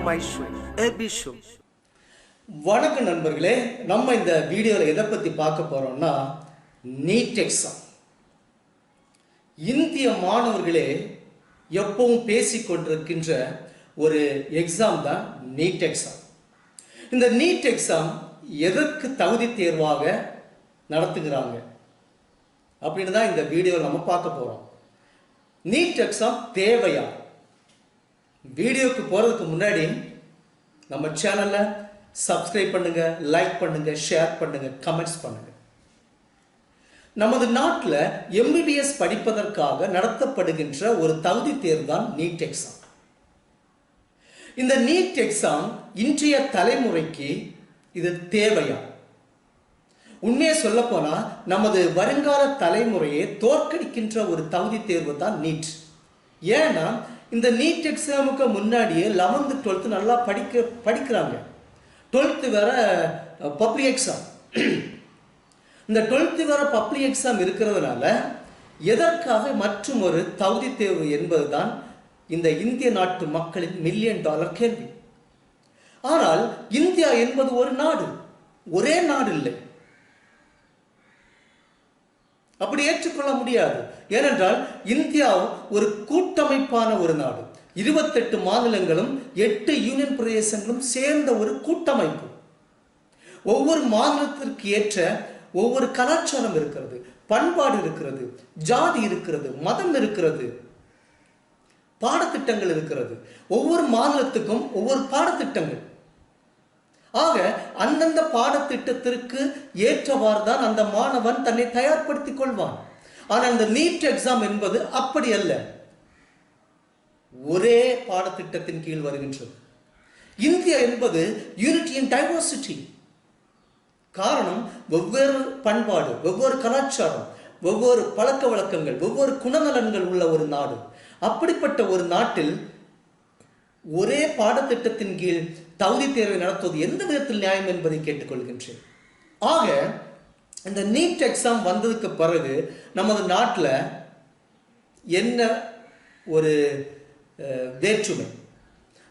my show, AB show. வணக்கம் நண்பர்களே, நம்ம இந்த வீடியோவில் எதை பற்றி பார்க்க போகிறோம்னா நீட் எக்ஸாம். இந்திய மாணவர்களே எப்பவும் பேசிக்கொண்டிருக்கின்ற ஒரு எக்ஸாம் தான் நீட் எக்ஸாம். இந்த நீட் எக்ஸாம் எதற்கு தகுதி தேர்வாக நடத்துகிறாங்க அப்படின்னு தான் இந்த வீடியோவில் நம்ம பார்க்க போகிறோம். நீட் எக்ஸாம் தேவையா? வீடியோக்கு போகிறதுக்கு முன்னாடி நம்ம சேனலை சப்ஸ்கிரைப் பண்ணுங்க, லைக் பண்ணுங்க, ஷேர் பண்ணுங்க, கமெண்ட்ஸ் பண்ணுங்க. நமது நாட்டில் MBBS படிப்பதற்காக நடத்தப்படுகின்ற ஒரு தகுதி தேர்வு தான் நீட் எக்ஸாம். இந்த நீட் எக்ஸாம் இன்றைய தலைமுறைக்கு இது தேவையா? உண்மையை சொல்ல போனா நமது வருங்கால தலைமுறையை தோற்கடிக்கின்ற ஒரு தகுதி தேர்வு தான் நீட். ஏன்னா இந்த நீட் எக்ஸாமுக்கு முன்னாடியே 11th 12th நல்லா படிக்கிறாங்க. 12th வேற பப்ளிக் எக்ஸாம். இந்த 12th வேற பப்ளிக் எக்ஸாம் இருக்கிறதுனால எதற்காக மற்றும் ஒரு தகுதி தேர்வு என்பதுதான் இந்த இந்திய நாட்டு மக்களின் $1 மில்லியன் கேள்வி. ஆனால் இந்தியா என்பது ஒரு நாடு, ஒரே நாடு இல்லை. அப்படி ஏற்றுக்கொள்ள முடியாது. ஏனென்றால் இந்தியா ஒரு கூட்டமைப்பான ஒரு நாடு. 28 மாநிலங்களும் 8 யூனியன் பிரதேசங்களும் சேர்ந்த ஒரு கூட்டமைப்பு. ஒவ்வொரு மாநிலத்திற்கு ஏற்ற ஒவ்வொரு கலாச்சாரம் இருக்கிறது, பண்பாடு இருக்கிறது, ஜாதி இருக்கிறது, மதம் இருக்கிறது, பாடத்திட்டங்கள் இருக்கிறது. ஒவ்வொரு மாநிலத்துக்கும் ஒவ்வொரு பாடத்திட்டங்கள். ஆக அந்தந்த பாடத்திட்டத்திற்கு ஏற்றவாறு தான் அந்த மாணவன் தன்னை தயார்படுத்திக் கொள்வான். ஆனால் இந்த நீட் எக்ஸாம் என்பது அப்படி அல்ல. ஒரே பாடத்திட்டத்தின் கீழ் வருகின்றது. இந்தியா என்பது யூனிட்டி இன் டைவர்சிட்டி. காரணம், வெவ்வேறு பண்பாடு, வெவ்வேறு கலாச்சாரம், வெவ்வேறு பழக்க வழக்கங்கள், வெவ்வேறு குணநலன்கள் உள்ள ஒரு நாடு. அப்படிப்பட்ட ஒரு நாட்டில் ஒரே பாடத்திட்டத்தின் கீழ் தகுதி தேர்வை நடத்துவது எந்த விதத்தில் நியாயம் என்பதை கேட்டுக்கொள்கின்றேன். ஆக இந்த நீட் எக்ஸாம் வந்ததுக்கு பிறகு நமது நாட்டில் என்ன ஒரு வேற்றுமை?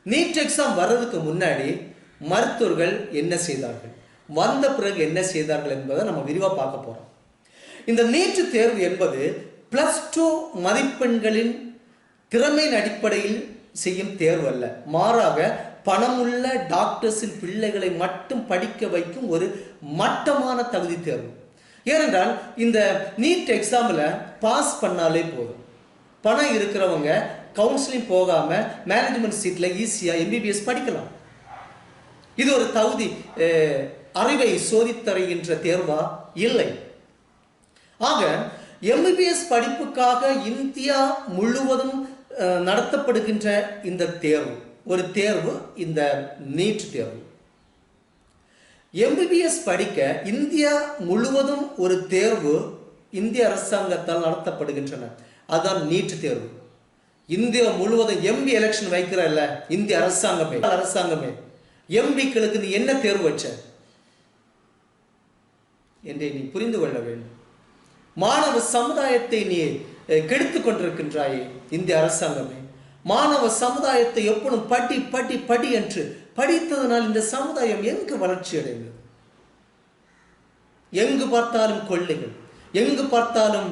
நீட் எக்ஸாம் வர்றதுக்கு முன்னாடி மருத்துவர்கள் என்ன செய்தார்கள், வந்த பிறகு என்ன செய்தார்கள் என்பதை நம்ம விரிவாக பார்க்க போகிறோம். இந்த நீட் தேர்வு என்பது +2 மதிப்பெண்களின் திறமையின் அடிப்படையில் செய்யும் தேர்வு அல்ல. மாறாக பணமுள்ள டாக்டர்ஸின் பிள்ளைகளை மட்டும் படிக்க வைக்கும் ஒரு மட்டமான தகுதி தேர்வு. ஏனென்றால் இந்த நீட் எக்ஸாமில் பாஸ் பண்ணாலே போதும். பணம் இருக்கிறவங்க கவுன்சிலிங் போகாம மேனேஜ்மெண்ட் சீட்டில் ஈஸியாக MBBS படிக்கலாம். இது ஒரு தகுதி அறிவை சோதித்தருகின்ற தேர்வா? இல்லை. ஆக MBBS படிப்புக்காக இந்தியா முழுவதும் நடத்தப்படுகின்ற இந்த தேர்வு ஒரு தேர்வு, இந்த நீட் தேர்வு. MBBS படிக்க இந்தியா முழுவதும் ஒரு தேர்வு இந்திய அரசாங்கத்தால் நடத்தப்படுகின்றன. அதுதான் நீட் தேர்வு. இந்தியா முழுவதும் MB எலெக்ஷன் வைக்கிறல்ல இந்திய அரசாங்கமே MBக்களுக்கு நீ என்ன தேர்வு வச்ச என்று நீ புரிந்து கொள்ள வேண்டும். மாணவ சமுதாயத்தை நீ கெடுத்துக் கொண்டிருக்கின்றாயே இந்திய அரசாங்கமே. மாணவ சமுதாயத்தை எப்பொழுதும் படி படி படி என்று படித்ததனால் இந்த சமுதாயம் எங்கு வளர்ச்சி அடைந்தது? எங்கு பார்த்தாலும் கொள்ளைகள், எங்கு பார்த்தாலும்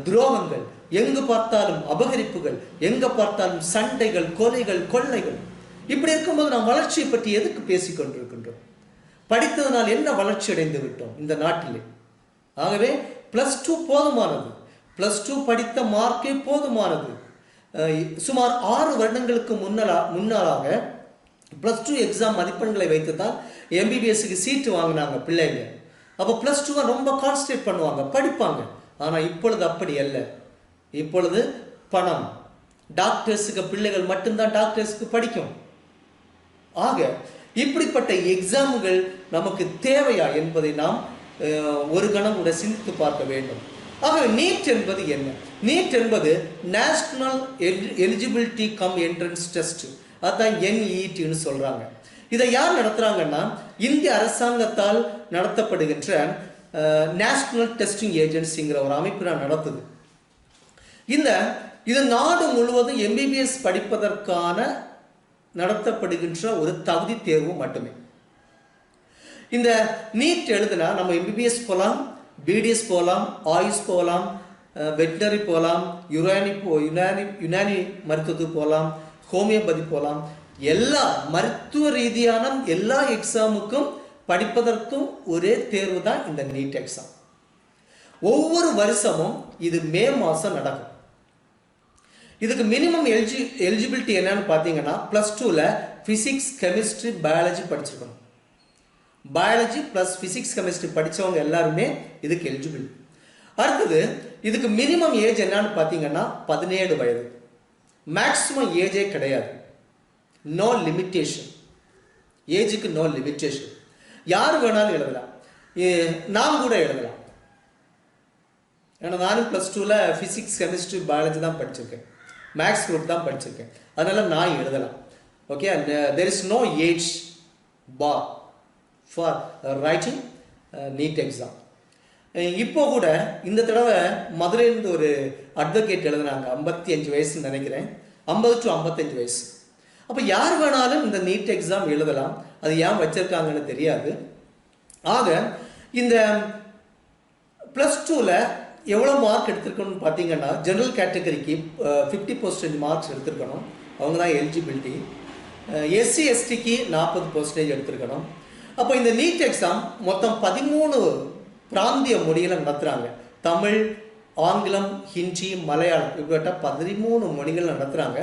துரோகங்கள், எங்கு பார்த்தாலும் அபகரிப்புகள், எங்கு பார்த்தாலும் சண்டைகள், கொலைகள், கொள்ளைகள். இப்படி இருக்கும்போது நாம் வளர்ச்சியை பற்றி எதுக்கு பேசிக் கொண்டிருக்கின்றோம்? படித்ததனால் என்ன வளர்ச்சி அடைந்து விட்டோம் இந்த நாட்டிலே? ஆகவே +2 போதுமானது. +2 படித்த மார்க்கே போதுமானது. சுமார் 6 வருடங்களுக்கு முன்னாளாக +2 எக்ஸாம் மதிப்பெண்களை வைத்து தான் MBBSக்கு சீட்டு வாங்கினாங்க பிள்ளைங்க. அப்போ +2 ரொம்ப கான்சன்ட்ரேட் பண்ணுவாங்க, படிப்பாங்க. ஆனால் இப்பொழுது அப்படி அல்ல. இப்பொழுது பணம், டாக்டர்ஸுக்கு பிள்ளைகள் மட்டும்தான் டாக்டர்ஸுக்கு படிக்கும். ஆக இப்படிப்பட்ட எக்ஸாம்கள் நமக்கு தேவையா என்பதை நாம் ஒரு கணம் கூட சிந்தித்து பார்க்க வேண்டும். ஆகவே நீட் என்பது என்ன? நீட் என்பது national eligibility come entrance test. அதுதான் NEETன்னு சொல்றாங்க. இதை யார் நடத்துறாங்கன்னா இந்திய அரசாங்கத்தால் நடத்தப்படுகின்ற நேஷனல் டெஸ்டிங் ஏஜென்சிங்கிற ஒரு அமைப்பு தான் நடத்துது. இது நாடு முழுவதும் MBBS படிப்பதற்கான நடத்தப்படுகின்ற ஒரு தகுதி தேர்வு மட்டுமே. இந்த நீட் எழுதுனா நம்ம எம்பிபிஎஸ் போகலாம், பிடிஎஸ் போகலாம், ஆயுஷ் போகலாம், வெட்டினரி போகலாம், யுனானி மருத்துவத்துக்கு போகலாம், ஹோமியோபதி போகலாம். எல்லா மருத்துவ ரீதியான எல்லா எக்ஸாமுக்கும் படிப்பதற்கும் ஒரே தேர்வு தான் இந்த நீட் எக்ஸாம். ஒவ்வொரு வருஷமும் இது மே மாதம் நடக்கும். இதுக்கு மினிமம் எலிஜிபிலிட்டி என்னன்னு பார்த்தீங்கன்னா +2ல் ஃபிசிக்ஸ், கெமிஸ்ட்ரி, பயாலஜி படிச்சிருக்கணும். பயாலஜி ப்ளஸ் ஃபிசிக்ஸ், கெமிஸ்ட்ரி படித்தவங்க எல்லாருமே இதுக்கு எலிஜிபிள். அடுத்தது இதுக்கு மினிமம் ஏஜ் என்னன்னு பார்த்தீங்கன்னா 17 வயது. மேக்ஸிமம் ஏஜே கிடையாது. நோ லிமிட்டேஷன், ஏஜுக்கு நோ லிமிட்டேஷன். யார் வேணாலும் எழுதலாம், நான் கூட எழுதலாம். ஏன்னா நானும் +2ல் ஃபிசிக்ஸ், கெமிஸ்ட்ரி, பயாலஜி தான் படிச்சிருக்கேன், மேக்ஸ் குரூப் தான் படிச்சிருக்கேன். அதனால் நான் எழுதலாம். Okay, there is no age bar for writing NEET exam. இப்போ கூட இந்த தடவை மதுரையிலிருந்து ஒரு அட்வொகேட் எழுதுனாங்க, 55 வயசுன்னு நினைக்கிறேன், 50 to 55 வயசு. அப்போ யார் வேணாலும் இந்த நீட் எக்ஸாம் எழுதலாம். அது ஏன் வச்சிருக்காங்கன்னு தெரியாது. ஆக இந்த +2ல் எவ்வளோ மார்க் எடுத்திருக்கணும்னு பார்த்தீங்கன்னா ஜெனரல் கேட்டகரிக்கு 50% மார்க்ஸ் எடுத்திருக்கணும், அவங்க தான் எலிஜிபிலிட்டி. SC STக்கு 40% எடுத்திருக்கணும். அப்போ இந்த நீட் எக்ஸாம் மொத்தம் 13 பிராந்திய மொழிகளை நடத்துகிறாங்க. தமிழ், ஆங்கிலம், ஹிந்தி, மலையாளம் இப்படிப்பட்ட 13 மொழிகள் நடத்துகிறாங்க.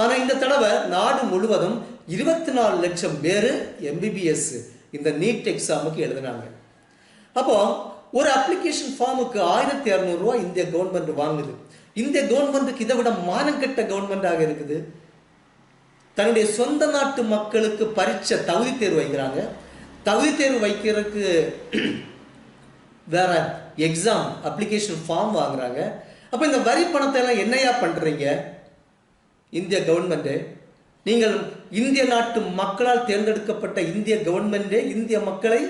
ஆனால் இந்த தடவை நாடு முழுவதும் 24 லட்சம் பேர் எம்பிபிஎஸ் இந்த நீட் எக்ஸாமுக்கு எழுதினாங்க. அப்போ ஒரு அப்ளிகேஷன் ஃபார்முக்கு 1200 ரூபா இந்திய கவர்மெண்ட் வாங்குது. இந்திய கவர்மெண்ட்டுக்கு இதை விட மானங்கெட்ட கவர்மெண்டாக இருக்குது. தன்னுடைய சொந்த நாட்டு மக்களுக்கு பரீட்சை தகுதி தேர்வு வைக்கிறாங்க. தகுதி தேர்வு வைக்கிறதுக்கு வேற எக்ஸாம் அப்ளிகேஷன் ஃபார்ம் வாங்குறாங்க. அப்போ இந்த வரி பணத்தை எல்லாம் என்னையா பண்ணுறீங்க இந்திய கவர்மெண்ட்டு? நீங்கள் இந்திய நாட்டு மக்களால் தேர்ந்தெடுக்கப்பட்ட இந்திய கவர்மெண்ட்டே இந்திய மக்களை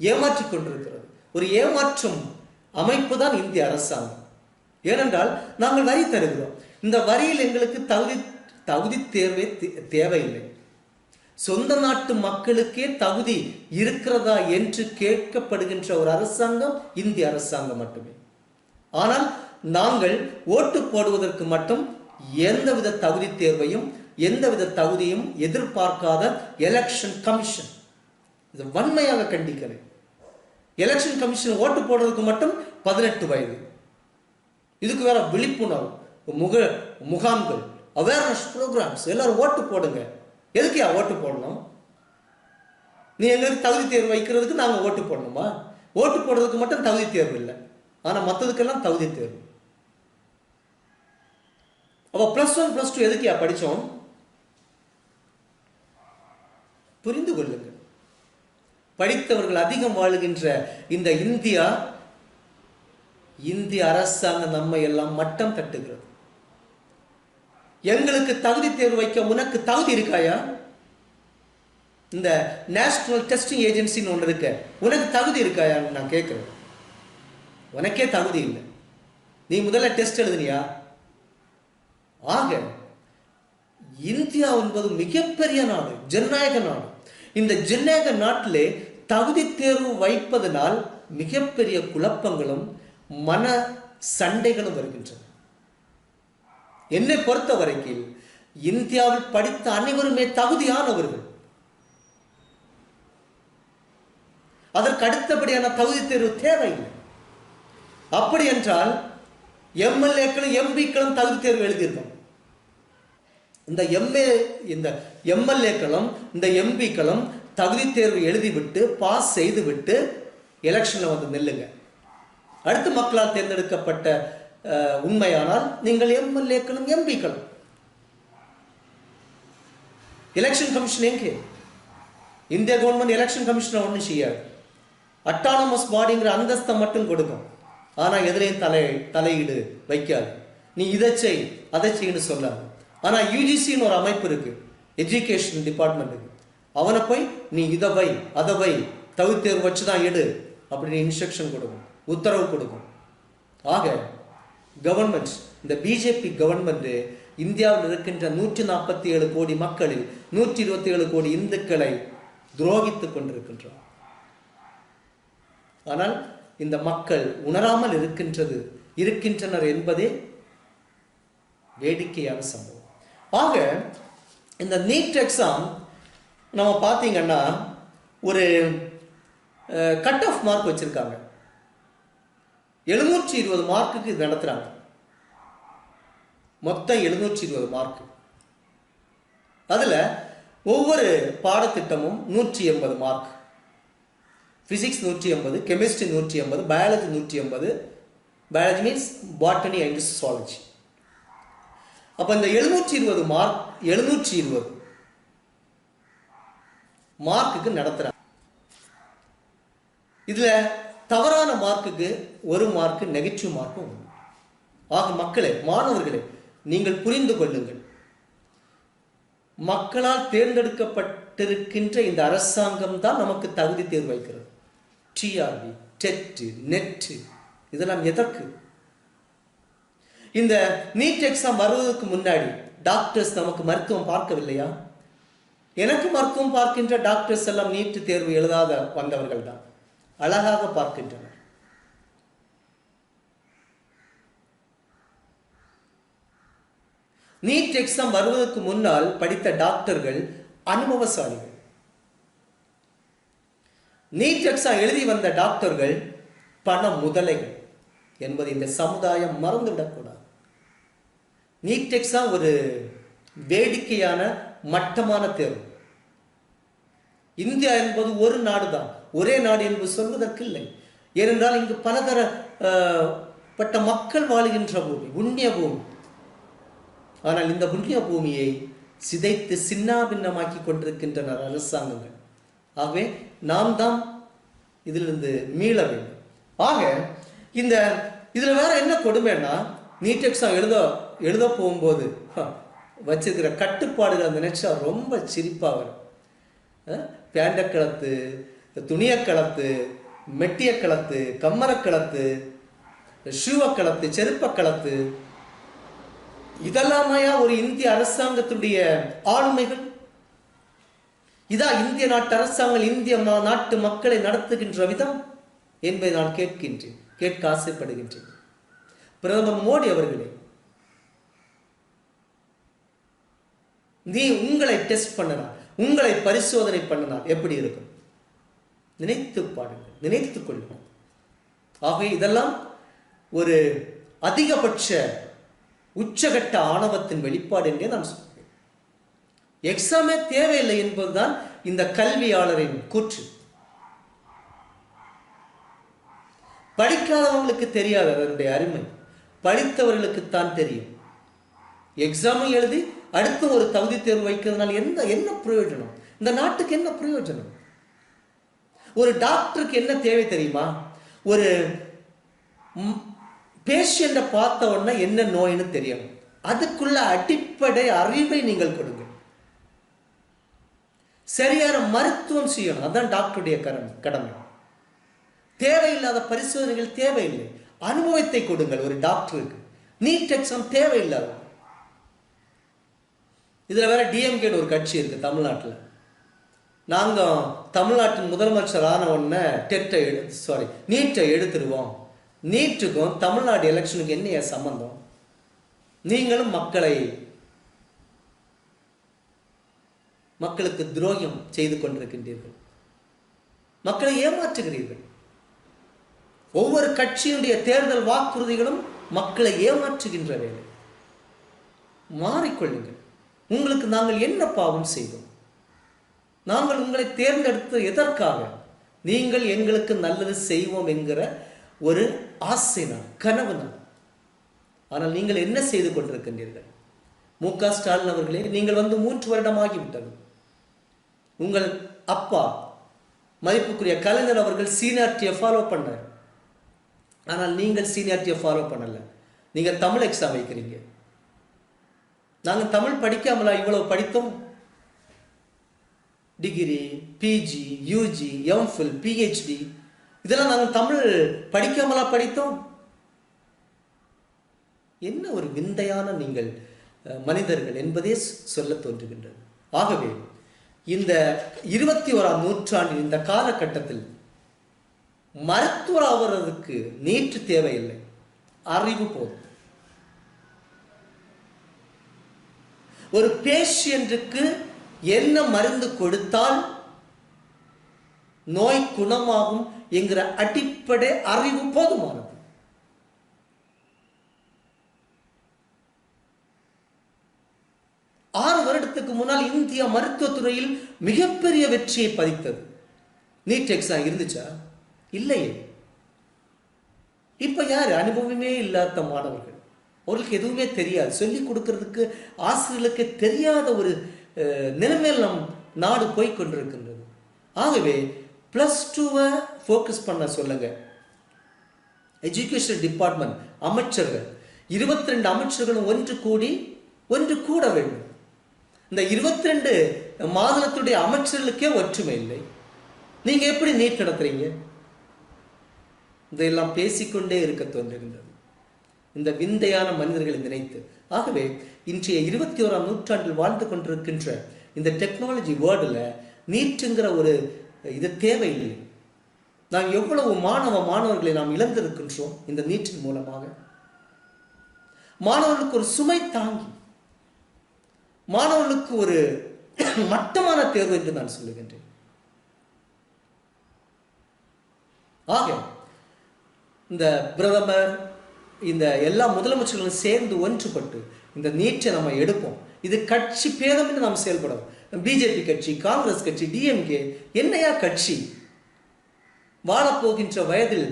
ஏமாற்றி கொண்டிருக்கிறது. ஒரு ஏமாற்றும் அமைப்பு தான் இந்திய அரசாங்கம். ஏனென்றால் நாங்கள் வரி தருகிறோம், இந்த வரியில் எங்களுக்கு தகுதி தேர்வே தேவையில்லை. சொந்த நாட்டு மக்களுக்கே தகுதி இருக்கிறதா என்று கேட்கப்படுகின்ற ஒரு அரசாங்கம் இந்திய அரசாங்கம் மட்டுமே. ஆனால் நாங்கள் ஓட்டு போடுவதற்கு மட்டும் எந்தவித தகுதி தேர்வையும் எந்தவித தகுதியும் எதிர்பார்க்காத எலெக்ஷன் கமிஷன், இது வன்மையாக கண்டிக்கிறேன். எலெக்ஷன் கமிஷன் ஓட்டு போடுறதுக்கு மட்டும் 18 வயது. இதுக்கு வேற விழிப்புணர்வு முகாம்கள், அவேர்னஸ் ப்ரோக்ராம்ஸ், எல்லாரும் ஓட்டு போடுங்க. எதுக்குயா ஓட்டு போடணும்? நீ எங்களுக்கு தகுதி தேர்வு வைக்கிறதுக்கு நாங்கள் ஓட்டு போடணுமா? ஓட்டு போடுறதுக்கு மட்டும் தகுதி தேர்வு இல்லை, ஆனால் மற்றதுக்கெல்லாம் தகுதி தேர்வு. அப்போ +1 +2 எதுக்குயா படித்தோம்? புரிந்து கொள்ளுங்கள். படித்தவர்கள் அதிகம் வாழுகின்ற இந்த இந்திய அரசாங்கம் நம்மை எல்லாம் மட்டம் தட்டுகிறது. எங்களுக்கு தகுதி தேர்வு வைக்க உனக்கு தகுதி இருக்காயா? இந்த நேஷனல் டெஸ்டிங் ஏஜென்சின்னு ஒன்று இருக்க, உனக்கு தகுதி இருக்காயான்னு நான் கேட்குறேன். உனக்கே தகுதி இல்லை, நீ முதல்ல டெஸ்ட் எழுதுனியா? ஆக இந்தியா என்பது மிகப்பெரிய நாடு, ஜனநாயக நாடு. இந்த ஜனநாயக நாட்டிலே தகுதி தேர்வு வைப்பதனால் மிகப்பெரிய குழப்பங்களும் மன சண்டைகளும் வருகின்றன. என்னை பொறுத்த வரைக்கும் இந்தியாவில் படித்த அனைவருமே தகுதியானவர்கள். அதற்கு அடுத்தபடியான தகுதி தேர்வு தேவையில்லை. அப்படி என்றால் எம்எல்ஏக்களும் எம்பிக்களும் தகுதி தேர்வு எழுதியிருக்கோம். இந்த எம்எல்ஏக்களும் இந்த எம்பிக்களும் தகுதி தேர்வு எழுதிவிட்டு பாஸ் செய்துவிட்டு எலெக்ஷன்ல வந்து நில்லுங்க. அடுத்து மக்களால் தேர்ந்தெடுக்கப்பட்ட உண்மையானால் நீங்கள் எம்எல்ஏக்களும் எம்பிக்களும். எலெக்ஷன் கமிஷன் எங்கே? இந்திய கவர்மெண்ட் எலெக்ஷன் கமிஷனை ஒன்றும் செய்யாது. அட்டானமஸ் பாடிங்கிற அந்தஸ்தை மட்டும் கொடுக்கும், ஆனால் எதிரையும் தலையீடு வைக்காது. நீ இதை செய் அதை செய்யு சொல்லாது. ஆனால் யூஜிசின்னு ஒரு அமைப்பு இருக்கு, எஜுகேஷன் டிபார்ட்மெண்ட்டுக்கு, அவனை போய் நீ இதை வை அதை வை தகுதி தேர்வு வச்சு தான் எடு அப்படின்னு இன்ஸ்ட்ரக்ஷன் கொடுக்கும், உத்தரவு கொடுக்கும். ஆக கவர்மெண்ட், இந்த பிஜேபி கவர்மெண்ட் இந்தியாவில் இருக்கின்ற 147 கோடி மக்களில் 127 கோடி இந்துக்களை துரோகித்துக் கொண்டிருக்கின்றோம். ஆனால் இந்த மக்கள் உணராமல் இருக்கின்றனர் என்பதே வேடிக்கையான சம்பவம். ஆக இந்த நீட் எக்ஸாம் நம்ம பார்த்தீங்கன்னா ஒரு கட் ஆஃப் மார்க் வச்சிருக்காங்க. 720 மார்க்குக்கு இது நடத்துறாங்க. மொத்தம் 720 மார்க். அதுல ஒவ்வொரு பாடத்திட்டமும் 180 mark. Physics 180, chemistry 180, biology 180. Biology means botany and zoology. அப்ப இந்த 720 மார்க்குக்கு நடத்துறாங்க. இதுல தவறான மார்க்குக்கு 1 மார்க் நெகட்டிவ் மார்க்கும். ஆக மக்களே, மாணவர்களே, நீங்கள் புரிந்து கொள்ளுங்கள். மக்களால் தேர்ந்தெடுக்கப்பட்டிருக்கின்ற இந்த அரசாங்கம் தான் நமக்கு தகுதி தேர்வு வைக்கிறது. டிஆர்பி, டெட், நெட் இதெல்லாம் எதற்கு? இந்த நீட் எக்ஸாம் வருவதற்கு முன்னாடி டாக்டர்ஸ் நமக்கு மருத்துவம் பார்க்கவில்லையா? எனக்கு மருத்துவம் பார்க்கின்ற டாக்டர்ஸ் எல்லாம் நீட் தேர்வு எழுதாத வந்தவர்கள் தான். அழகாக பார்க்கின்றனர். நீட் எக்ஸாம் வருவதற்கு முன்னால் படித்த டாக்டர்கள் அனுபவசாலிகள். நீட் எக்ஸாம் எழுதி வந்த டாக்டர்கள் பண முதலைகள் என்பது இந்த சமுதாயம் மறந்துவிடக்கூடாது. நீட் எக்ஸாம் ஒரு வேடிக்கையான மட்டமான தேர்வு. இந்தியா என்பது ஒரு நாடு தான், ஒரே நாடு என்பது சொல்வதற்கு இல்லை. ஏனென்றால் இங்கு பலதரப்பட்ட மக்கள் வாழுகின்ற பூமி, புண்ணிய பூமி. ஆனால் இந்த புண்ணிய பூமியை சிதைத்து சின்னாபின்னமாக்கி கொண்டிருக்கின்றனர் அரசாங்கங்கள். ஆகவே நாம் தான் இதிலிருந்து மீள வேண்டும். ஆக இதுல வேற என்ன கொடுமைன்னா, நீட் எக்ஸாம் எழுத போகும்போது வச்சிருக்கிற கட்டுப்பாடுகள் நினைச்சா ரொம்ப சிரிப்பா வரும். பேண்ட கலத்து, துணிய கலத்து, மெட்டிய கலத்து, கம்மர கலத்து, ஷூவ கலத்து, செருப்ப கலத்து, இதெல்லாமையா ஒரு இந்திய அரசாங்கத்துடைய ஆளுமைகள்? இதா இந்திய நாட்டு அரசாங்கம் இந்திய நாட்டு மக்களை நடத்துகின்ற விதம் என்பதை நான் கேட்க ஆசைப்படுகின்றேன். பிரதமர் மோடி அவர்களே, உங்களை டெஸ்ட் பண்ணினார், உங்களை பரிசோதனை பண்ணினார், எப்படி இருக்கும்? நினைத்து பாருங்கள், நினைத்துக் கொள்ளுங்கள். ஆகவே இதெல்லாம் ஒரு அதிகபட்ச உச்சகட்ட ஆணவத்தின் வெளிப்பாடு என்றே நான் சொல்கிறேன். எக்ஸாமே தேவையில்லை என்பதுதான் இந்த கல்வியாளரின் கூற்று. படிக்காதவங்களுக்கு தெரியாது அதனுடைய அருமை, படித்தவர்களுக்குத்தான் தெரியும். எக்ஸாமை எழுதி அடுத்து ஒரு தகுதி தேர்வு வைக்கிறதுனால என்ன பிரயோஜனம்? இந்த நாட்டுக்கு என்ன பிரயோஜனம்? ஒரு டாக்டருக்கு என்ன தேவை தெரியுமா? ஒரு பேஷண்ட பார்த்த உடனே என்ன நோய்னு தெரியணும். அதுக்குள்ள அடிப்படை அறிவை நீங்கள் கொடுங்க. சரியான மருத்துவம் செய்யணும், அதான் டாக்டருடைய கடமை. தேவையில்லாத பரிசோதனைகள் தேவையில்லை. அனுபவத்தை கொடுங்கள் ஒரு டாக்டருக்கு. நீட் எக்ஸாம் தேவையில்லாத. இதுல வேற டிஎம்கே ஒரு கட்சி இருக்கு தமிழ்நாட்டில். நாங்க தமிழ்நாட்டின் முதலமைச்சர் ஆன உடனே நீட்டை எடுத்துருவோம். நீட்டுக்கும் தமிழ்நாடு எலெக்ஷனுக்கு என்ன சம்பந்தம்? நீங்களும் மக்களுக்கு துரோகம் செய்து கொண்டிருக்கின்றீர்கள், மக்களை ஏமாற்றுகிறீர்கள். ஒவ்வொரு கட்சியினுடைய தேர்தல் வாக்குறுதிகளும் மக்களை ஏமாற்றுகின்ற வேலை. மாறிக்கொள்ளுங்கள். உங்களுக்கு நாங்கள் என்ன பாவம் செய்தோம்? நாங்கள் உங்களை தேர்ந்தெடுத்து எதற்காக? நீங்கள் எங்களுக்கு நல்லது செய்வோம் என்கிற ஒரு ஆசை நான், கனவு நான். ஆனால் நீங்கள் என்ன செய்து கொண்டிருக்கின்றீர்கள்? மு.க. ஸ்டாலின் அவர்களே, நீங்கள் 3 வருடமாகிவிட்டது. உங்கள் அப்பா மதிப்புக்குரிய கலைஞர் அவர்கள் சீனியாரிட்டியை ஃபாலோ பண்ணார். ஆனால் நீங்கள் சீனியாரிட்டியை ஃபாலோ பண்ணல. நீங்க தமிழ் எக்ஸாம் வைக்கிறீங்க. நாங்கள் தமிழ் படிக்காமலா இவ்வளவு படித்தோம்? Degree, PG, UG, MPhil, PhD இதெல்லாம் நாங்கள் தமிழ் படிக்காமலா படித்தோம்? என்ன ஒரு விந்தையான நீங்கள் மனிதர்கள் என்பதே சொல்ல தோன்றுகின்றது. ஆகவே இந்த 21ஆம் நூற்றாண்டின் இந்த காலகட்டத்தில் மருத்துவர் ஆவதற்கு நீட் தேவையில்லை, அறிவு போதும். ஒரு பேஷியன்ட்டுக்கு என்ன மருந்து கொடுத்தால் நோய் குணமாகும் என்கிற அடிப்படை அறிவு போதுமானது. ஆறு வருடத்துக்கு முன்னால் இந்தியா மருத்துவத்துறையில் மிகப்பெரிய வெற்றியை பதித்தது. நீட் எக்ஸாம் இருந்துச்சா? இல்லையே. இப்ப யாரு? அனுபவமே இல்லாத மாணவர்கள், அவர்களுக்கு எதுவுமே தெரியாது, சொல்லிக் கொடுக்கறதுக்கு ஆசிரியர்களுக்கு தெரியாத ஒரு நிலைமையில் நம் நாடு போய் கொண்டிருக்கின்றது. ஆகவே +2 ஃபோக்கஸ் பண்ண சொல்லுங்க. எஜுகேஷன் டிபார்ட்மெண்ட் அமைச்சர்கள் 22 அமைச்சர்களும் ஒன்று கூட வேண்டும். இந்த 22 மாநிலத்துடைய அமைச்சர்களுக்கே ஒற்றுமை இல்லை. நீங்க எப்படி நீட் நடத்துறீங்க? இதெல்லாம் பேசிக்கொண்டே இருக்க தோன்றுகின்றது இந்த விந்தையான மனிதர்களை நினைத்து. ஆகவே இன்றைய 21ஆம் நூற்றாண்டில் வாழ்ந்து கொண்டிருக்கின்ற இந்த டெக்னாலஜி வேர்ல்டில் நீட்டுங்கிற ஒரு இது தேவையில்லை. நாம் எவ்வளவு மாணவர்களை நாம் இழந்திருக்கின்றோம் இந்த நீட்டின் மூலமாக. மாணவர்களுக்கு ஒரு சுமை தாங்கி, மாணவர்களுக்கு ஒரு மட்டமான தேர்வு என்று நான் சொல்லுகின்றேன். ஆக இந்த பிரதமர், இந்த எல்லா முதலமைச்சர்களும் சேர்ந்து ஒன்றுபட்டு இந்த நீட்டை நம்ம எடுப்போம். இது கட்சி பேதம் என்று நாம் செயல்படும். பிஜேபி கட்சி, காங்கிரஸ் கட்சி, டிஎம்கே, என்னையா கட்சி? வாழப்போகின்ற வயதில்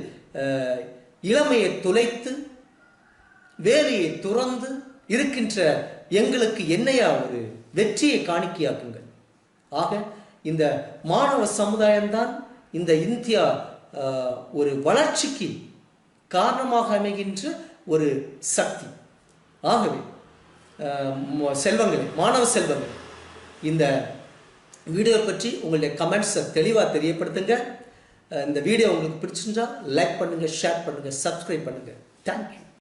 இளமையை துளைத்து வேலையை துறந்து இருக்கின்ற எங்களுக்கு என்னையா ஒரு வெற்றியை காணிக்கையாக்குங்கள். ஆக இந்த மாணவ சமுதாயம்தான் இந்த இந்தியா ஒரு வளர்ச்சிக்கு காரணமாக அமைகின்ற ஒரு சக்தி. ஆகவே செல்வங்களே, மாணவ செல்வங்களே, இந்த வீடியோ பற்றி உங்களுடைய கமெண்ட்ஸை தெளிவாக தெரியப்படுத்துங்க. இந்த வீடியோ உங்களுக்கு பிடிச்சிருந்தா லைக் பண்ணுங்க, ஷேர் பண்ணுங்க, சப்ஸ்கிரைப் பண்ணுங்க. தேங்க்யூ.